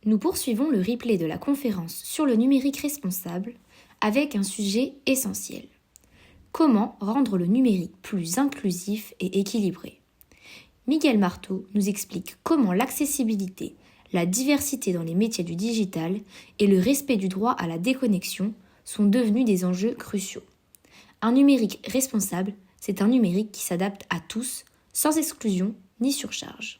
Nous poursuivons le replay de la conférence sur le numérique responsable avec un sujet essentiel. Comment rendre le numérique plus inclusif et équilibré? Miguel Marteau nous explique comment l'accessibilité, la diversité dans les métiers du digital et le respect du droit à la déconnexion sont devenus des enjeux cruciaux. Un numérique responsable, c'est un numérique qui s'adapte à tous, sans exclusion ni surcharge.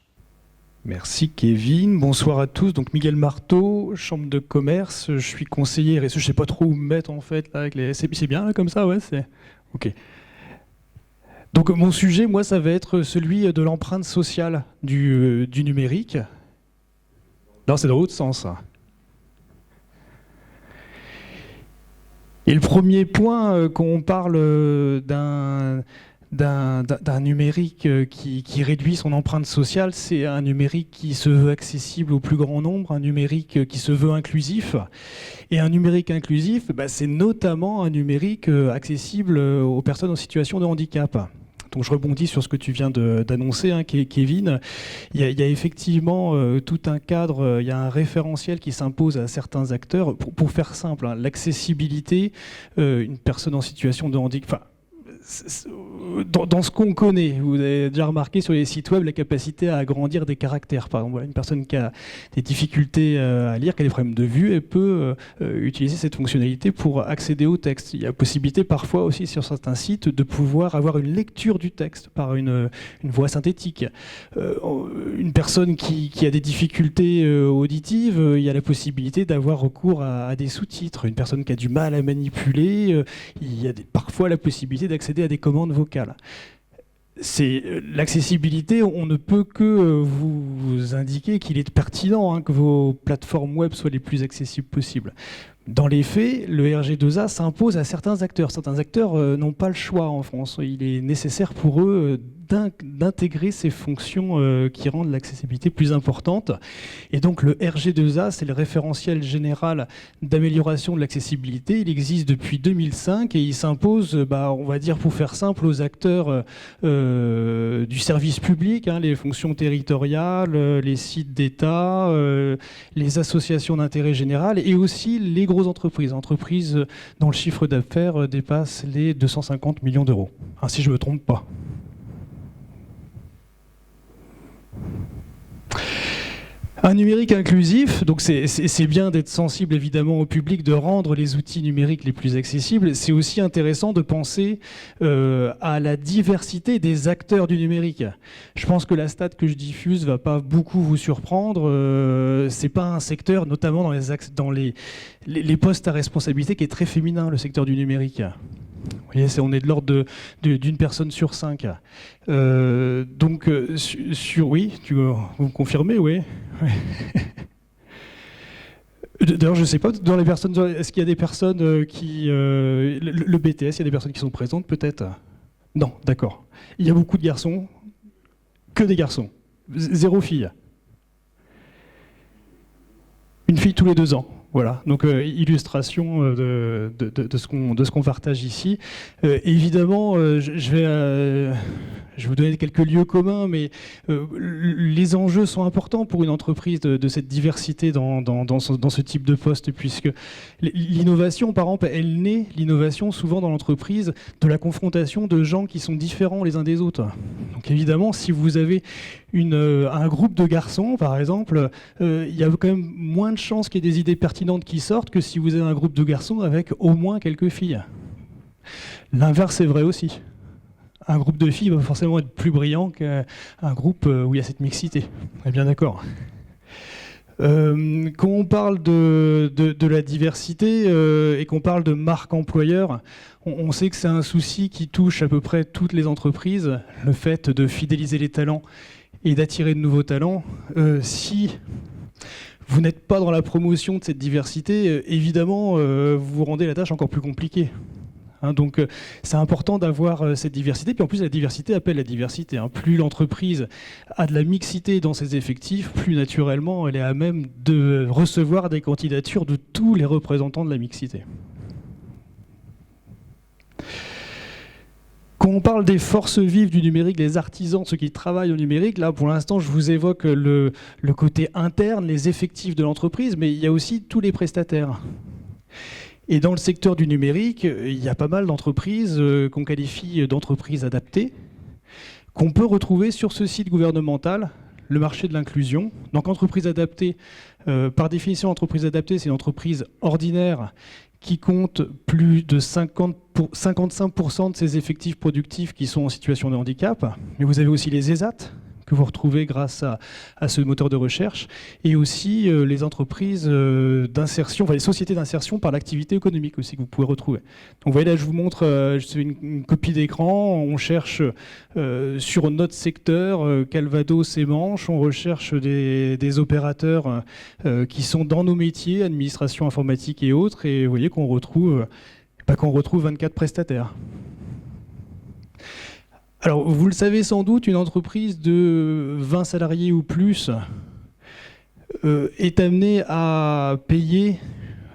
Merci Kevin, bonsoir à tous. Donc Miguel Marteau, chambre de commerce, je suis conseiller RSE, je sais pas trop où me mettre en fait là, avec les... c'est bien là, comme ça, ouais, c'est ok. Donc mon sujet, moi, ça va être celui de l'empreinte sociale du numérique. Non, c'est dans l'autre sens. Ça. Et le premier point, quand on parle d'un numérique qui réduit son empreinte sociale, c'est un numérique qui se veut accessible au plus grand nombre, un numérique qui se veut inclusif. Et un numérique inclusif, c'est notamment un numérique accessible aux personnes en situation de handicap. Donc je rebondis sur ce que tu viens d'annoncer, hein, Kevin. Il y a effectivement tout un cadre, il y a un référentiel qui s'impose à certains acteurs. Pour faire simple, hein, l'accessibilité, une personne en situation de handicap... Dans ce qu'on connaît, vous avez déjà remarqué sur les sites web la capacité à agrandir des caractères. Par exemple, voilà, une personne qui a des difficultés à lire, qui a des problèmes de vue, elle peut utiliser cette fonctionnalité pour accéder au texte. Il y a possibilité parfois aussi sur certains sites de pouvoir avoir une lecture du texte par une voix synthétique. Une personne qui a des difficultés auditives, il y a la possibilité d'avoir recours à des sous-titres. Une personne qui a du mal à manipuler, il y a parfois la possibilité d'accéder à des commandes vocales. C'est l'accessibilité, on ne peut que vous indiquer qu'il est pertinent, hein, que vos plateformes web soient les plus accessibles possibles. Dans les faits, le RG2A s'impose à certains acteurs. Certains acteurs n'ont pas le choix en France. Il est nécessaire pour eux d'intégrer ces fonctions qui rendent l'accessibilité plus importante. Et donc le RG2A, c'est le référentiel général d'amélioration de l'accessibilité. Il existe depuis 2005 et il s'impose, on va dire pour faire simple, aux acteurs du service public, hein, les fonctions territoriales, les sites d'État, les associations d'intérêt général et aussi les grosses entreprises dont le chiffre d'affaires dépasse les 250 millions d'euros. Hein, si je ne me trompe pas. Un numérique inclusif, donc c'est bien d'être sensible évidemment au public, de rendre les outils numériques les plus accessibles. C'est aussi intéressant de penser à la diversité des acteurs du numérique. Je pense que la stat que je diffuse va pas beaucoup vous surprendre. C'est pas un secteur, notamment dans les postes à responsabilité, qui est très féminin, le secteur du numérique. Vous voyez, on est de l'ordre d'une personne sur 5. Donc, oui, vous me confirmez, oui. D'ailleurs, je ne sais pas, dans les personnes, est-ce qu'il y a des personnes qui... le BTS, il y a des personnes qui sont présentes, peut-être? Non, d'accord. Il y a beaucoup de garçons, que des garçons. 0 filles. Une fille tous les 2 ans. Voilà, donc illustration de ce qu'on partage ici. Évidemment, je vais vous donner quelques lieux communs, mais les enjeux sont importants pour une entreprise de cette diversité dans ce type de poste, puisque l'innovation, par exemple, elle naît, l'innovation, souvent dans l'entreprise, de la confrontation de gens qui sont différents les uns des autres. Donc évidemment, si vous avez un groupe de garçons, par exemple, il y a quand même moins de chances qu'il y ait des idées pertinentes qui sortent que si vous avez un groupe de garçons avec au moins quelques filles. L'inverse est vrai aussi. Un groupe de filles va forcément être plus brillant qu'un groupe où il y a cette mixité. On est bien d'accord. Quand on parle de la diversité et qu'on parle de marque employeur, on sait que c'est un souci qui touche à peu près toutes les entreprises, le fait de fidéliser les talents et d'attirer de nouveaux talents. Si vous n'êtes pas dans la promotion de cette diversité, évidemment, vous rendez la tâche encore plus compliquée. Hein, donc c'est important d'avoir cette diversité, puis en plus la diversité appelle la diversité. Hein. Plus l'entreprise a de la mixité dans ses effectifs, plus naturellement elle est à même de recevoir des candidatures de tous les représentants de la mixité. Quand on parle des forces vives du numérique, des artisans, ceux qui travaillent au numérique, là pour l'instant je vous évoque le côté interne, les effectifs de l'entreprise, mais il y a aussi tous les prestataires. Et dans le secteur du numérique, il y a pas mal d'entreprises qu'on qualifie d'entreprises adaptées, qu'on peut retrouver sur ce site gouvernemental, le marché de l'inclusion. Donc entreprise adaptée, par définition, entreprise adaptée, c'est une entreprise ordinaire qui compte plus de 55% de ses effectifs productifs qui sont en situation de handicap. Mais vous avez aussi les ESAT, que vous retrouvez grâce à ce moteur de recherche, et aussi les entreprises d'insertion, enfin les sociétés d'insertion par l'activité économique aussi que vous pouvez retrouver. Donc vous voyez là, je vous montre une copie d'écran, on cherche sur notre secteur, Calvados et Manche, on recherche des opérateurs qui sont dans nos métiers, administration informatique et autres, et vous voyez qu'on retrouve 24 prestataires. Alors, vous le savez sans doute, une entreprise de 20 salariés ou plus est amenée à payer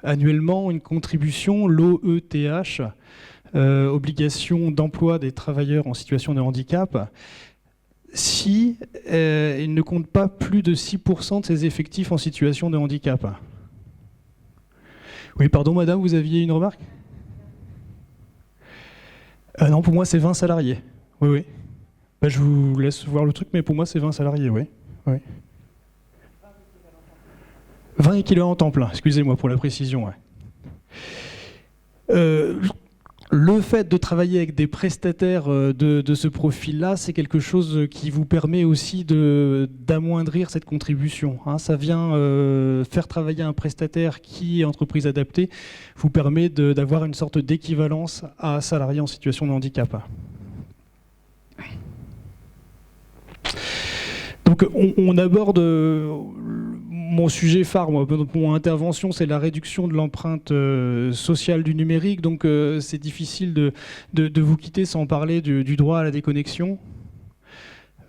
annuellement une contribution, l'OETH, obligation d'emploi des travailleurs en situation de handicap, si il ne compte pas plus de 6% de ses effectifs en situation de handicap. Oui, pardon madame, vous aviez une remarque ? Non, pour moi c'est 20 salariés. Oui, oui. Bah, je vous laisse voir le truc, mais pour moi, c'est 20 salariés, oui. Oui. 20 équivalents temps plein, excusez-moi pour la précision. Ouais. Le fait de travailler avec des prestataires de ce profil-là, c'est quelque chose qui vous permet aussi d'amoindrir cette contribution. Hein. Ça vient faire travailler un prestataire qui est entreprise adaptée, vous permet d'avoir une sorte d'équivalence à un salarié en situation de handicap. Donc on aborde mon sujet phare, mon intervention, c'est la réduction de l'empreinte sociale du numérique. Donc c'est difficile de vous quitter sans parler du droit à la déconnexion.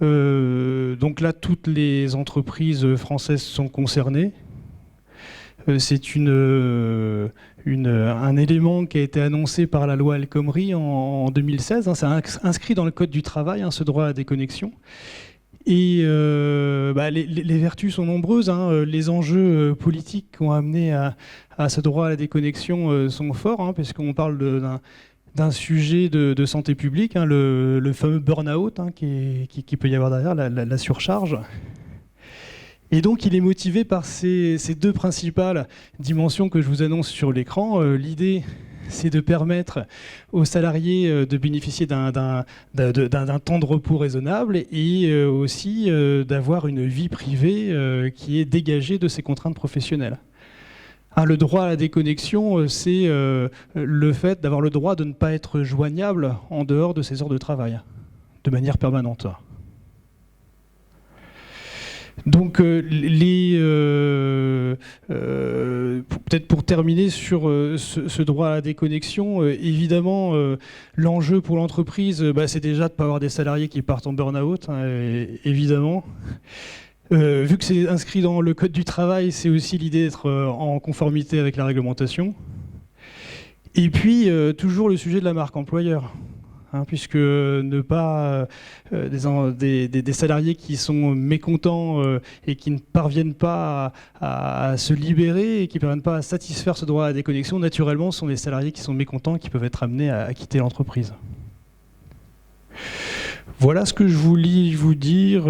Donc là, toutes les entreprises françaises sont concernées. C'est un élément qui a été annoncé par la loi El Khomri en 2016. Hein, c'est inscrit dans le Code du travail, hein, ce droit à la déconnexion. Et les vertus sont nombreuses. Hein. Les enjeux politiques qui ont amené à ce droit à la déconnexion sont forts, hein, puisqu'on parle d'un sujet de santé publique, hein, le fameux burn-out hein, qui peut y avoir derrière, la surcharge. Et donc il est motivé par ces deux principales dimensions que je vous annonce sur l'écran. L'idée, c'est de permettre aux salariés de bénéficier d'un temps de repos raisonnable et aussi d'avoir une vie privée qui est dégagée de ces contraintes professionnelles. Hein, le droit à la déconnexion, c'est le fait d'avoir le droit de ne pas être joignable en dehors de ses heures de travail, de manière permanente. Donc, peut-être pour terminer sur ce droit à la déconnexion, évidemment, l'enjeu pour l'entreprise, c'est déjà de ne pas avoir des salariés qui partent en burn-out, hein, évidemment. Vu que c'est inscrit dans le Code du travail, c'est aussi l'idée d'être en conformité avec la réglementation. Et puis, toujours le sujet de la marque employeur. Hein, puisque ne pas des salariés qui sont mécontents et qui ne parviennent pas à se libérer et qui ne parviennent pas à satisfaire ce droit à la déconnexion, naturellement, sont des salariés qui sont mécontents et qui peuvent être amenés à quitter l'entreprise. Voilà ce que je voulais vous dire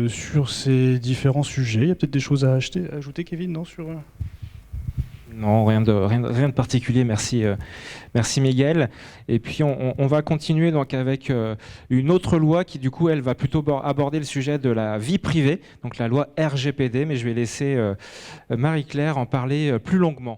sur ces différents sujets. Il y a peut-être des choses à ajouter, Kevin, non, sur... Non, rien de particulier, merci Miguel. Et puis on va continuer donc avec une autre loi qui du coup elle va plutôt aborder le sujet de la vie privée, donc la loi RGPD, mais je vais laisser Marie-Claire en parler plus longuement.